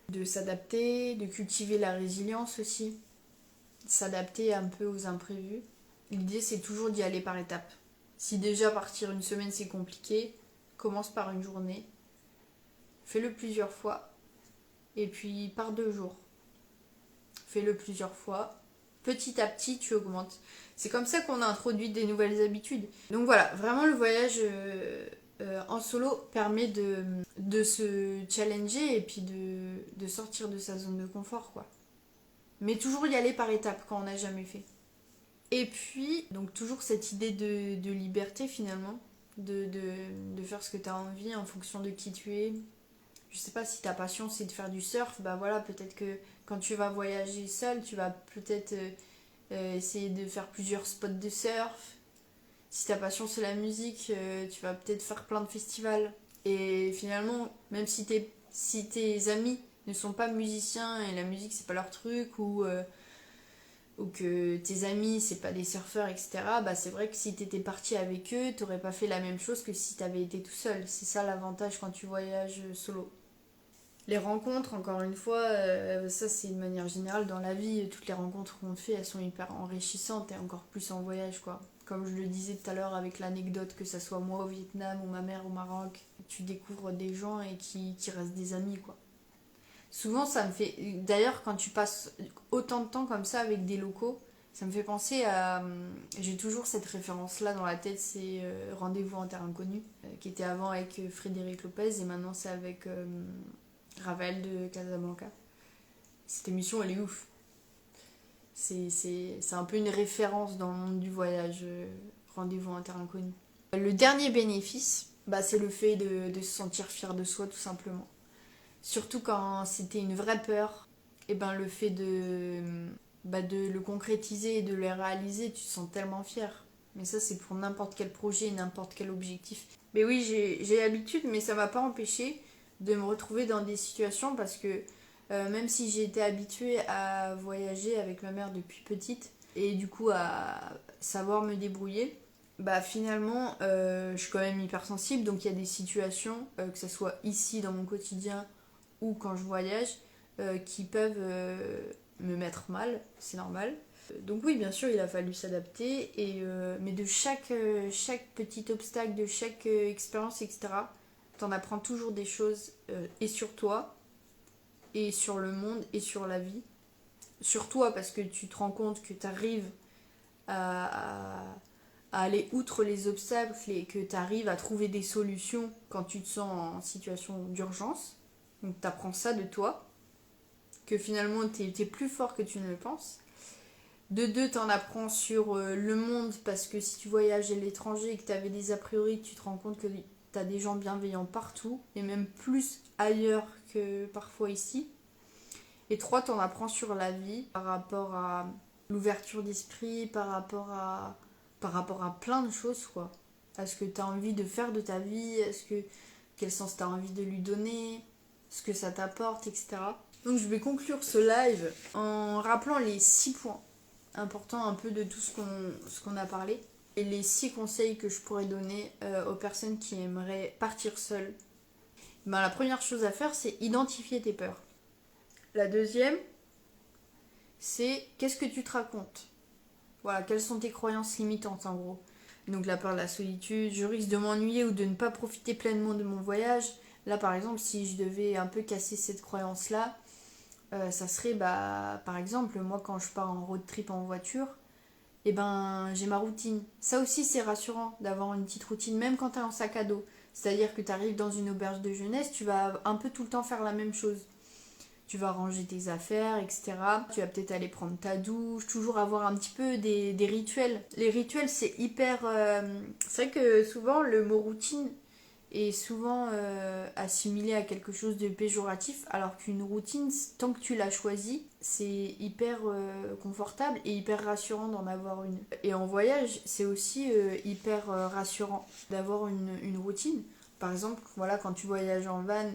de s'adapter, de cultiver la résilience aussi, s'adapter un peu aux imprévus. L'idée c'est toujours d'y aller par étapes. Si déjà partir 1 semaine c'est compliqué, commence par une journée, fais-le plusieurs fois, et puis par 2 jours, fais-le plusieurs fois. Petit à petit, tu augmentes. C'est comme ça qu'on a introduit des nouvelles habitudes. Donc voilà, vraiment le voyage en solo permet de se challenger et puis de sortir de sa zone de confort, quoi. Mais toujours y aller par étapes quand on n'a jamais fait. Et puis, donc toujours cette idée de liberté finalement, de faire ce que tu as envie en fonction de qui tu es. Je sais pas si ta passion c'est de faire du surf, bah voilà, peut-être que quand tu vas voyager seul, tu vas peut-être essayer de faire plusieurs spots de surf. Si ta passion c'est la musique, tu vas peut-être faire plein de festivals. Et finalement, même si tes amis ne sont pas musiciens et la musique c'est pas leur truc, ou que tes amis c'est pas des surfeurs, etc., bah c'est vrai que si t'étais parti avec eux, t'aurais pas fait la même chose que si t'avais été tout seul. C'est ça l'avantage quand tu voyages solo. Les rencontres, encore une fois, ça c'est de manière générale dans la vie, toutes les rencontres qu'on fait, elles sont hyper enrichissantes et encore plus en voyage, quoi. Comme je le disais tout à l'heure avec l'anecdote, que ça soit moi au Vietnam ou ma mère au Maroc, tu découvres des gens et qui restent des amis, quoi. Souvent, ça me fait. D'ailleurs, quand tu passes autant de temps comme ça avec des locaux, ça me fait penser à. J'ai toujours cette référence-là dans la tête, c'est Rendez-vous en terre inconnue, qui était avant avec Frédéric Lopez et maintenant c'est avec Ravel de Casablanca. Cette émission, elle est ouf. C'est un peu une référence dans le monde du voyage, Rendez-vous en terre inconnue. Le dernier bénéfice, bah, c'est le fait de se sentir fier de soi, tout simplement. Surtout quand c'était une vraie peur, et ben le fait de le concrétiser et de le réaliser, tu te sens tellement fier. Mais ça, c'est pour n'importe quel projet, n'importe quel objectif. Mais oui, j'ai l'habitude, mais ça m'a pas empêché de me retrouver dans des situations parce que même si j'ai été habituée à voyager avec ma mère depuis petite et du coup à savoir me débrouiller, bah finalement je suis quand même hypersensible, donc il y a des situations, que ce soit ici dans mon quotidien ou quand je voyage, qui peuvent me mettre mal, c'est normal. Donc oui, bien sûr, il a fallu s'adapter, mais de chaque petit obstacle, de chaque expérience, etc., t'en apprends toujours des choses, et sur toi, et sur le monde, et sur la vie. Sur toi, parce que tu te rends compte que tu arrives à aller outre les obstacles et que tu arrives à trouver des solutions quand tu te sens en situation d'urgence. Donc tu apprends ça de toi, que finalement tu es plus fort que tu ne le penses. De deux, tu en apprends sur le monde, parce que si tu voyages à l'étranger et que tu avais des a priori, tu te rends compte que tu as des gens bienveillants partout, et même plus ailleurs que parfois ici. Et trois, tu en apprends sur la vie, par rapport à l'ouverture d'esprit, par rapport à plein de choses, quoi. À ce que tu as envie de faire de ta vie, quel sens tu as envie de lui donner, ce que ça t'apporte, etc. Donc je vais conclure ce live en rappelant les 6 points importants un peu de tout ce qu'on a parlé, et les 6 conseils que je pourrais donner aux personnes qui aimeraient partir seules. Ben, la première chose à faire, c'est identifier tes peurs. La deuxième, c'est qu'est-ce que tu te racontes. Voilà, quelles sont tes croyances limitantes en gros. Donc la peur de la solitude, je risque de m'ennuyer ou de ne pas profiter pleinement de mon voyage. Là par exemple, si je devais un peu casser cette croyance-là, ça serait par exemple, moi quand je pars en road trip en voiture, et ben j'ai ma routine. Ça aussi c'est rassurant d'avoir une petite routine, même quand t'es en sac à dos. C'est-à-dire que tu arrives dans une auberge de jeunesse, tu vas un peu tout le temps faire la même chose. Tu vas ranger tes affaires, etc. Tu vas peut-être aller prendre ta douche, toujours avoir un petit peu des rituels. Les rituels, c'est hyper... C'est vrai que souvent, le mot routine est souvent assimilé à quelque chose de péjoratif, alors qu'une routine, tant que tu l'as choisie, c'est hyper confortable et hyper rassurant d'en avoir une. Et en voyage, c'est aussi hyper rassurant d'avoir une routine. Par exemple, voilà, quand tu voyages en van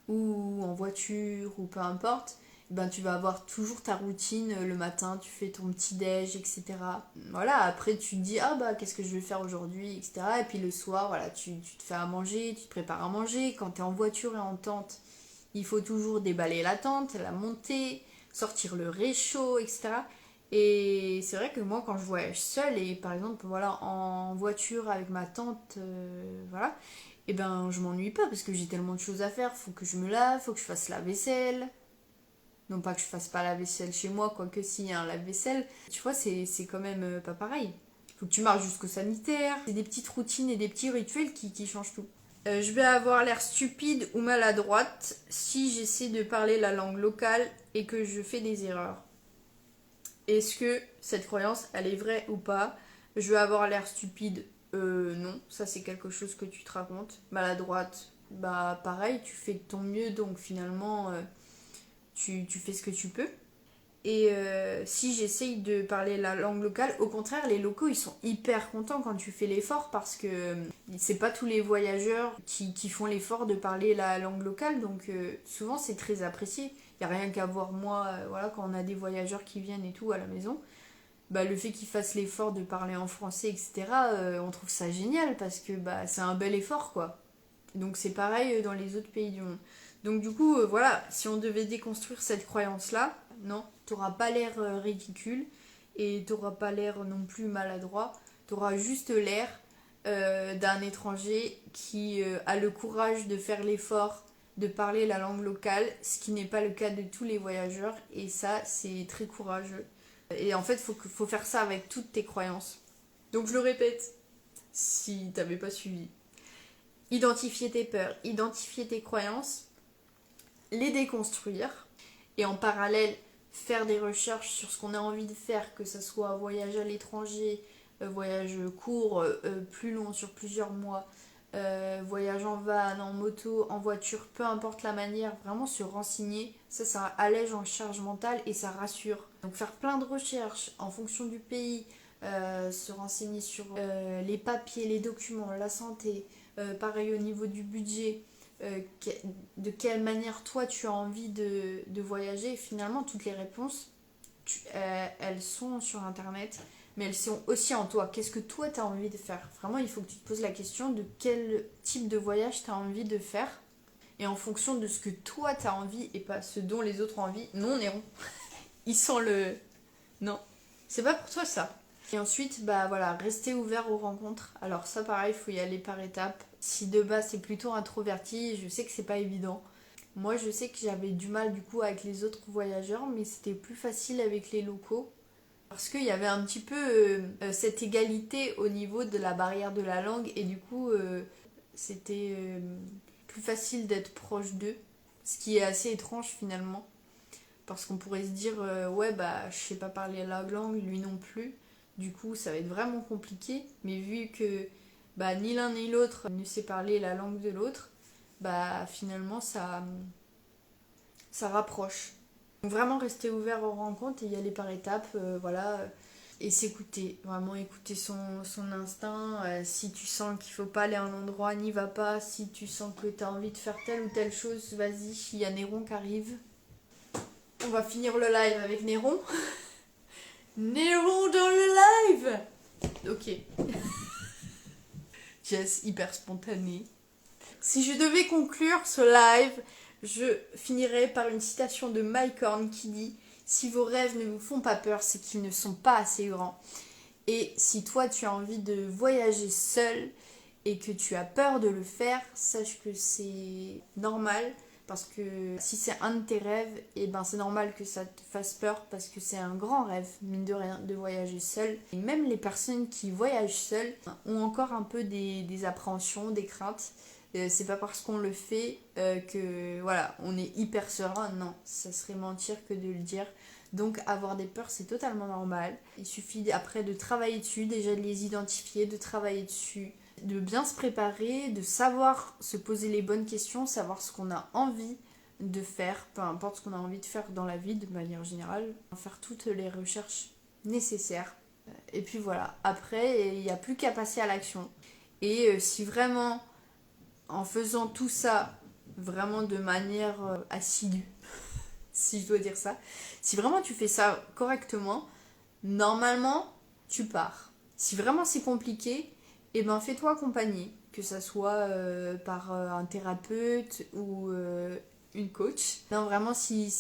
ou en voiture ou peu importe, ben tu vas avoir toujours ta routine. Le matin tu fais ton petit déj, etc. Voilà, après tu te dis ah bah qu'est-ce que je vais faire aujourd'hui, etc. Et puis le soir, voilà, tu te fais à manger, tu te prépares à manger. Quand tu es en voiture et en tente, il faut toujours déballer la tente, la monter, sortir le réchaud, etc. Et c'est vrai que moi quand je voyage seule, et par exemple voilà en voiture avec ma tante, voilà, et ben je m'ennuie pas parce que j'ai tellement de choses à faire. Faut que je me lave, faut que je fasse la vaisselle. Non pas que je fasse pas la vaisselle chez moi, quoique s'il y a un lave-vaisselle. Tu vois, c'est quand même pas pareil. Faut que tu marches jusqu'au sanitaire. C'est des petites routines et des petits rituels qui changent tout. Je vais avoir l'air stupide ou maladroite si j'essaie de parler la langue locale et que je fais des erreurs. Est-ce que cette croyance, elle est vraie ou pas? Je vais avoir l'air stupide? Non, ça c'est quelque chose que tu te racontes. Maladroite, bah pareil, tu fais de ton mieux, donc finalement, tu fais ce que tu peux. Et si j'essaye de parler la langue locale, au contraire, les locaux, ils sont hyper contents quand tu fais l'effort parce que c'est pas tous les voyageurs qui font l'effort de parler la langue locale, donc souvent c'est très apprécié. Il n'y a rien qu'à voir moi, voilà, quand on a des voyageurs qui viennent et tout à la maison, bah, le fait qu'ils fassent l'effort de parler en français, etc., on trouve ça génial parce que bah, c'est un bel effort, quoi. Donc c'est pareil dans les autres pays du monde. Donc du coup, voilà, si on devait déconstruire cette croyance-là, non, t'auras pas l'air ridicule et t'auras pas l'air non plus maladroit. T'auras juste l'air d'un étranger qui a le courage de faire l'effort de parler la langue locale, ce qui n'est pas le cas de tous les voyageurs. Et ça, c'est très courageux. Et en fait, faut faire ça avec toutes tes croyances. Donc je le répète, si t'avais pas suivi. Identifier tes peurs, identifier tes croyances, les déconstruire et en parallèle faire des recherches sur ce qu'on a envie de faire, que ce soit voyage à l'étranger, voyage court, plus long sur plusieurs mois, voyage en van, en moto, en voiture, peu importe la manière, vraiment se renseigner, ça allège en charge mentale et ça rassure. Donc faire plein de recherches en fonction du pays, se renseigner sur les papiers, les documents, la santé, pareil au niveau du budget, de quelle manière toi tu as envie de voyager. Et finalement, toutes les réponses, elles sont sur internet, mais elles sont aussi en toi. Qu'est-ce que toi tu as envie de faire? Vraiment, il faut que tu te poses la question de quel type de voyage tu as envie de faire. Et en fonction de ce que toi tu as envie et pas ce dont les autres ont envie. Non, Néron, ils sont le. Non, c'est pas pour toi ça. Et ensuite, bah voilà, rester ouvert aux rencontres. Alors ça pareil, il faut y aller par étapes. Si de base c'est plutôt introverti, je sais que c'est pas évident. Moi je sais que j'avais du mal du coup avec les autres voyageurs, mais c'était plus facile avec les locaux. Parce qu'il y avait un petit peu cette égalité au niveau de la barrière de la langue et du coup c'était plus facile d'être proche d'eux. Ce qui est assez étrange finalement. Parce qu'on pourrait se dire, ouais bah je sais pas parler la langue, lui non plus. Du coup, ça va être vraiment compliqué. Mais vu que bah, ni l'un ni l'autre ne sait parler la langue de l'autre, bah finalement ça rapproche. Donc vraiment rester ouvert aux rencontres et y aller par étapes, voilà. Et s'écouter, vraiment écouter son instinct. Si tu sens qu'il faut pas aller à un endroit, n'y va pas. Si tu sens que tu as envie de faire telle ou telle chose, vas-y, il y a Néron qui arrive. On va finir le live avec Néron. Néron dans le live. Ok. Jess, hyper spontanée. Si je devais conclure ce live, je finirais par une citation de Mike Horn qui dit « Si vos rêves ne vous font pas peur, c'est qu'ils ne sont pas assez grands. » Et si toi tu as envie de voyager seul et que tu as peur de le faire, sache que c'est normal. Parce que si c'est un de tes rêves, et ben c'est normal que ça te fasse peur parce que c'est un grand rêve, mine de rien, de voyager seul. Et même les personnes qui voyagent seules ont encore un peu des appréhensions, des craintes. C'est pas parce qu'on le fait que voilà, on est hyper serein. Non, ça serait mentir que de le dire. Donc avoir des peurs, c'est totalement normal. Il suffit après de travailler dessus, déjà de les identifier, de travailler dessus, de bien se préparer, de savoir se poser les bonnes questions, savoir ce qu'on a envie de faire, peu importe ce qu'on a envie de faire dans la vie de manière générale, faire toutes les recherches nécessaires. Et puis voilà, après, il n'y a plus qu'à passer à l'action. Et si vraiment, en faisant tout ça, vraiment de manière assidue, si je dois dire ça, si vraiment tu fais ça correctement, normalement, tu pars. Si vraiment c'est compliqué, eh ben fais-toi accompagner, que ça soit par un thérapeute ou une coach. Non, vraiment, si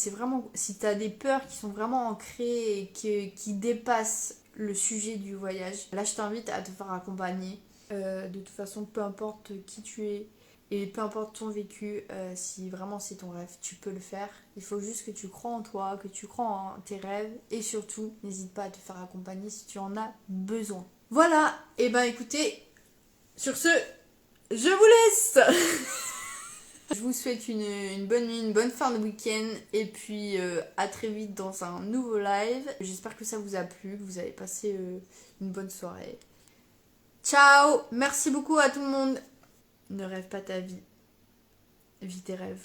t'as des peurs qui sont vraiment ancrées et qui dépassent le sujet du voyage, là je t'invite à te faire accompagner. De toute façon, peu importe qui tu es et peu importe ton vécu, si vraiment c'est ton rêve, tu peux le faire. Il faut juste que tu crois en toi, que tu crois en tes rêves et surtout, n'hésite pas à te faire accompagner si tu en as besoin. Voilà, et ben écoutez, sur ce, je vous laisse. Je vous souhaite une bonne nuit, une bonne fin de week-end. Et puis à très vite dans un nouveau live. J'espère que ça vous a plu, que vous avez passé une bonne soirée. Ciao! Merci beaucoup à tout le monde. Ne rêve pas ta vie. Vis tes rêves.